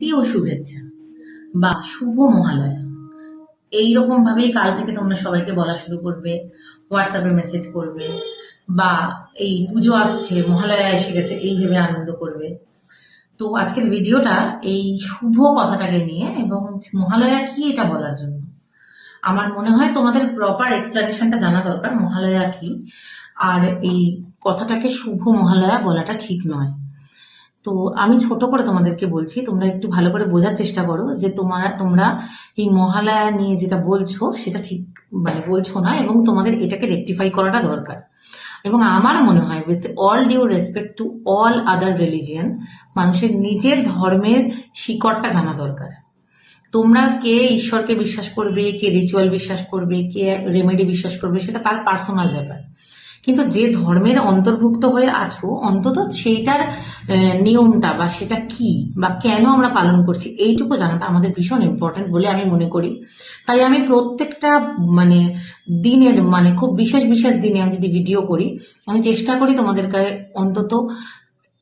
দ্বিতীয় শুভেচ্ছা বা শুভ মহালয়া এইরকম ভাবেই কাল থেকে তোমরা সবাইকে বলা শুরু করবে, হোয়াটসঅ্যাপে মেসেজ করবে, বা এই পুজো আসছে, মহালয়া এসে গেছে এই ভেবে আনন্দ করবে। তো আজকের ভিডিওটা এই শুভ কথাটাকে নিয়ে এবং মহালয়া কি এটা বলার জন্য। আমার মনে হয় তোমাদের প্রপার এক্সপ্লেনেশনটা জানা দরকার মহালয়া কি, আর এই কথাটাকে শুভ মহালয়া বলাটা ঠিক নয়। তো আমি ছোট করে তোমাদেরকে বলছি, তোমরা একটু ভালো করে বোঝার চেষ্টা করো যে তোমরা এই মহালয়া নিয়ে যেটা বলছো সেটা ঠিক বলছো না, এবং তোমাদের এটাকে রেকটিফাই করাটা দরকার। এবং আমার মনে হয় with all due respect to all other religion, মানুষের নিজের ধর্মের শিকড়টা জানা দরকার। তোমরা কে ঈশ্বরকে বিশ্বাস করবে, কে রিচুয়াল বিশ্বাস করবে, কে রেমেডি বিশ্বাস করবে, সেটা তার পার্সোনাল ব্যাপার। কিন্তু যে ধর্মের অন্তর্ভুক্ত হয়ে আছো অন্তত সেইটার নিয়মটা বা সেটা কি বা কেন আমরা পালন করছি এইটুকু জানাটা আমাদের ভীষণ ইম্পর্টেন্ট বলে আমি মনে করি। তাই আমি প্রত্যেকটা মানে দিনের খুব বিশেষ বিশেষ দিনে আমি যদি ভিডিও করি, আমি চেষ্টা করি তোমাদেরকে অন্তত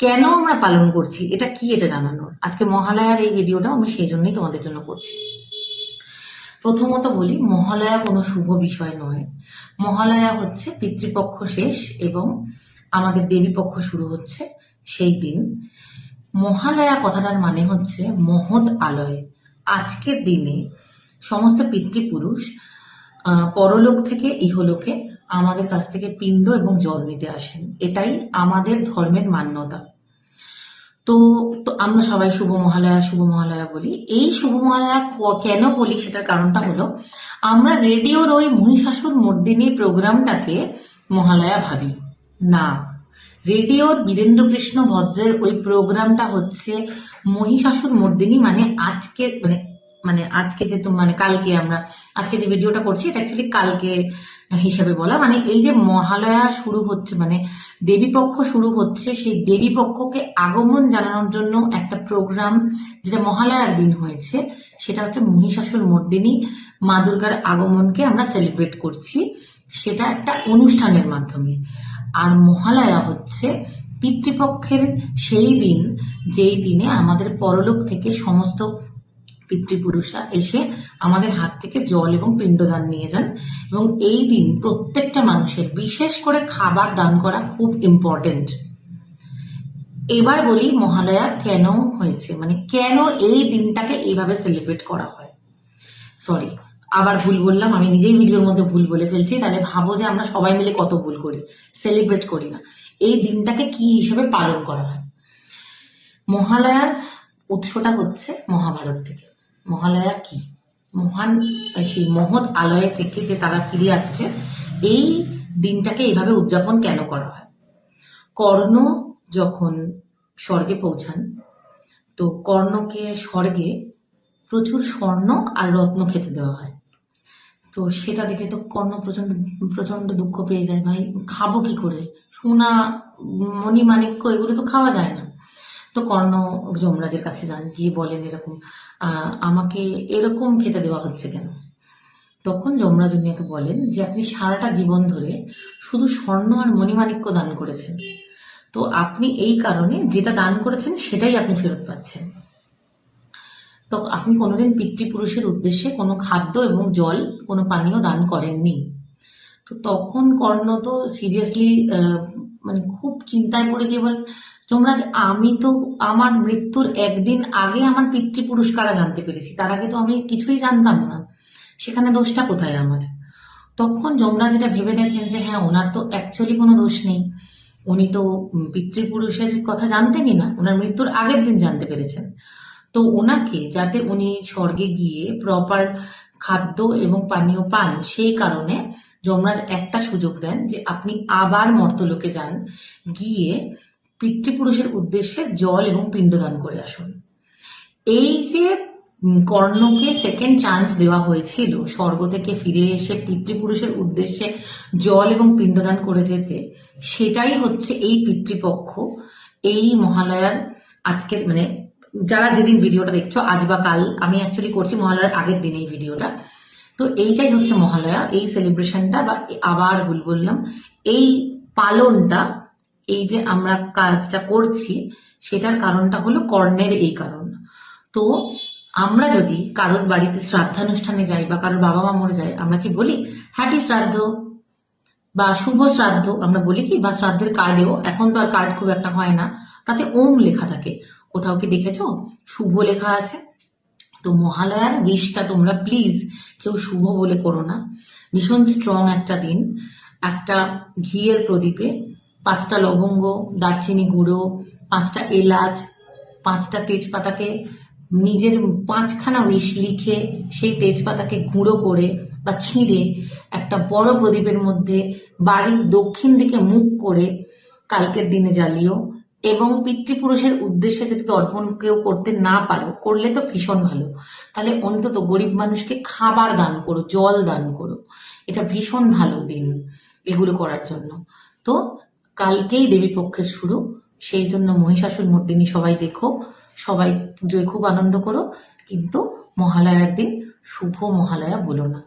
কেন আমরা পালন করছি, এটা কি, এটা জানানোর। আজকে মহালয়ার এই ভিডিওটা আমি সেই জন্যই তোমাদের জন্য করছি। প্রথমত বলি, মহালয়া কোনো শুভ বিষয় নয়। মহালয়া হচ্ছে পিতৃপক্ষ শেষ এবং আমাদের দেবীপক্ষ শুরু হচ্ছে সেই দিন। মহালয়া কথাটার মানে হচ্ছে মহৎ আলয়। আজকের দিনে সমস্ত পিতৃপুরুষ পরলোক থেকে ইহলোকে আমাদের কাছ থেকে পিণ্ড এবং জল নিতে আসেন, এটাই আমাদের ধর্মের মান্যতা। তো তো আমরা সবাই শুভ মহালয়া শুভ মহালয়া বলি। এই শুভ মহালয়া কেন বলি সেটার কারণটা হলো, আমরা রেডিওর ওই মহিষাসুর মর্দিনী প্রোগ্রামটাকে মহালয়া ভাবি না। রেডিওর বীরেন্দ্রকৃষ্ণ ভদ্রের ওই প্রোগ্রামটা হচ্ছে মহিষাসুর মর্দিনী, মানে আজকে আজকে যে কালকে আমরা আজকে যে ভিডিওটা করছি এটা অ্যাকচুয়ালি কালকে হিসাবে বলা। এই যে মহালয়া শুরু হচ্ছে, দেবীপক্ষ শুরু হচ্ছে, সেই দেবীপক্ষকে আগমন জানানোর জন্য একটা প্রোগ্রাম যেটা মহালয়ার দিন হয়েছে, সেটা হচ্ছে মহিষাসুর মর্দিনী মা দুর্গার আগমনকে আমরা সেলিব্রেট করছি, সেটা একটা অনুষ্ঠানের মাধ্যমে। আর মহালয়া হচ্ছে পিতৃপক্ষের সেই দিন, যেই দিনে আমাদের পরলোক থেকে সমস্ত পিতৃপুরুষরা এসে আমাদের হাত থেকে জল এবং পিণ্ডদান নিয়ে যান। এবং এই দিন প্রত্যেকটা মানুষের, বিশেষ করে খাবার দান করা খুব ইম্পর্টেন্ট। এবার বলি মহালয়া কেন হয়েছে, কেন এই দিনটাকে এইভাবে সেলিব্রেট করা হয়। সরি, আবার ভুল বললাম, আমি নিজেই ভিডিওর মধ্যে ভুল বলে ফেলছি, তাহলে ভাবো যে আমরা সবাই মিলে কত ভুল করি। সেলিব্রেট করি না, এই দিনটাকে কি হিসেবে পালন করা হয়। মহালয়ার উৎসটা হচ্ছে মহাভারত থেকে। মহালয়া কি, মহান সেই মহৎ আলয় থেকে যে তারা ফিরে আসছে, এই দিনটাকে এইভাবে উদযাপন কেন করা হয়। কর্ণ যখন স্বর্গে পৌঁছান, তো কর্ণকে স্বর্গে প্রচুর স্বর্ণ আর রত্ন খেতে দেওয়া হয়। তো সেটা দেখে তো কর্ণ প্রচন্ড প্রচন্ড দুঃখ পেয়ে যায়, ভাই খাবো কি করে, সোনা মণিমাণিক্য এগুলো তো খাওয়া যায় না। তো কর্ণ যমরাজের কাছে যান, গিয়ে বলেন এরকম আমাকে এরকম খেতে দেওয়া হচ্ছে কেন। তখন যমরাজ উনিকে বলেন যে আপনি সারাটা জীবন ধরে শুধু স্বর্ণ আর মণিমাণিক্য দান করেছেন, তো আপনি এই কারণে যেটা দান করেছেন সেটাই আপনি ফেরত পাচ্ছেন। তো আপনি কোনোদিন পিতৃপুরুষের উদ্দেশ্যে কোনো খাদ্য এবং জল, কোনো পানীয় দান করেননি। তো তখন কর্ণ তো সিরিয়াসলি খুব চিন্তায় পড়ে গিয়ে বলেন, যমরাজ আমি তো আমার মৃত্যুর একদিন আগে আমার পিতৃপুরুষ কারা জানতে পেরেছি, তার আগে তো আমি কিছুই জানতাম না, সেখানে দোষটা কোথায় আমার। তখন যমরাজ এটা ভেবে দেখেন যে হ্যাঁ, ওনার তো অ্যাকচুয়ালি কোনো দোষ নেই, উনি তো পিতৃপুরুষের কথা জানতেনই না, ওনার মৃত্যুর আগের দিন জানতে পেরেছেন। তো ওনাকে যাতে উনি স্বর্গে গিয়ে প্রপার খাদ্য এবং পানীয় পান, সেই কারণে যমরাজ একটা সুযোগ দেন যে আপনি আবার মর্তলোকে যান, গিয়ে পিতৃপুরুষের উদ্দেশ্যে জল এবং পিণ্ডদান করে আসুন। এই যে কর্ণকে সেকেন্ড চান্স দেওয়া হয়েছিল স্বর্গ থেকে ফিরে এসে পিতৃপুরুষের উদ্দেশ্যে জল এবং পিণ্ডদান করে যেতে, সেটাই হচ্ছে এই পিতৃপক্ষ, এই মহালয়ার আজকের যারা যেদিন ভিডিওটা দেখছো আজ বা কাল, আমি অ্যাকচুয়ালি করছি মহালয়ার আগের দিন এই ভিডিওটা। তো এইটাই হচ্ছে মহালয়া, এই সেলিব্রেশনটা বা আবার ভুল বললাম, এই পালনটা, এই যে আমরা কাজটা করছি সেটার কারণটা হলো কর্ণের এই কারণ। তো আমরা যদি কারোর বাড়িতে শ্রাদ্ধানুষ্ঠানে যাই বা কারোর বাবা মা মরে যায়, আমরা কি বলি হ্যাপি শ্রাদ্ধ বা শুভ শ্রাদ্ধ? আমরা বলি কি? বা শ্রাদ্ধের কার্ডেও, এখন তো আর কার্ড খুব একটা হয় না, তাতে ওম লেখা থাকে। কোথাও কি দেখেছো শুভ লেখা আছে? তো মহালয়ার উইশটা তোমরা প্লিজ কেউ শুভ বলে করো না। ভীষণ স্ট্রং একটা দিন। একটা ঘিয়ের প্রদীপে 5টা লবঙ্গ, দারচিনি গুঁড়ো, 5টা এলাচ, 5টা তেজপাতাকে নিজের 5খানা উইশ লিখে সেই তেজপাতাকে গুঁড়ো করে বা ছিঁড়ে একটা বড় প্রদীপের মধ্যে বাড়ির দক্ষিণ দিকে মুখ করে কালকের দিনে জ্বালিও। এবং পিতৃপুরুষের উদ্দেশ্যে যদি তর্পণ কেউ করতে না পারো, করলে তো ভীষণ ভালো, তাহলে অন্তত গরিব মানুষকে খাবার দান করো, জল দান করো। এটা ভীষণ ভালো দিন এগুলো করার জন্য। তো কালকেই দেবী পক্ষের শুরু, সেই জন্য মহিষাসুর মর্দিনী সবাই দেখো, সবাই পুজোয় খুব আনন্দ করো, কিন্তু মহালয়ার দিন শুভ মহালয়া বলো না।